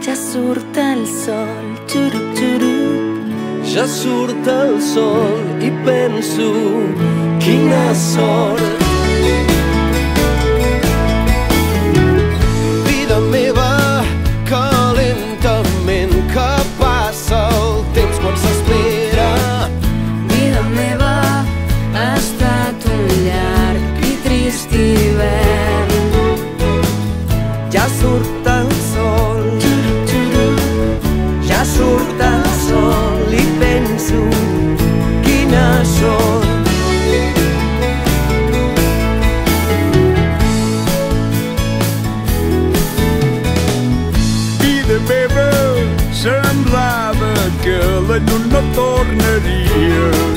Ja surt el sol, xurup, xurup. Ja surt el sol i penso, quina sort. Vida meva, que lentament que passa el temps quan s'espera. Vida meva, ha estat un llarg i trist hivern. Ja surt el sol, Xurup, xurup. ja surt el sol i penso, quina sort. Vida meva, semblava que la llum no tornaria.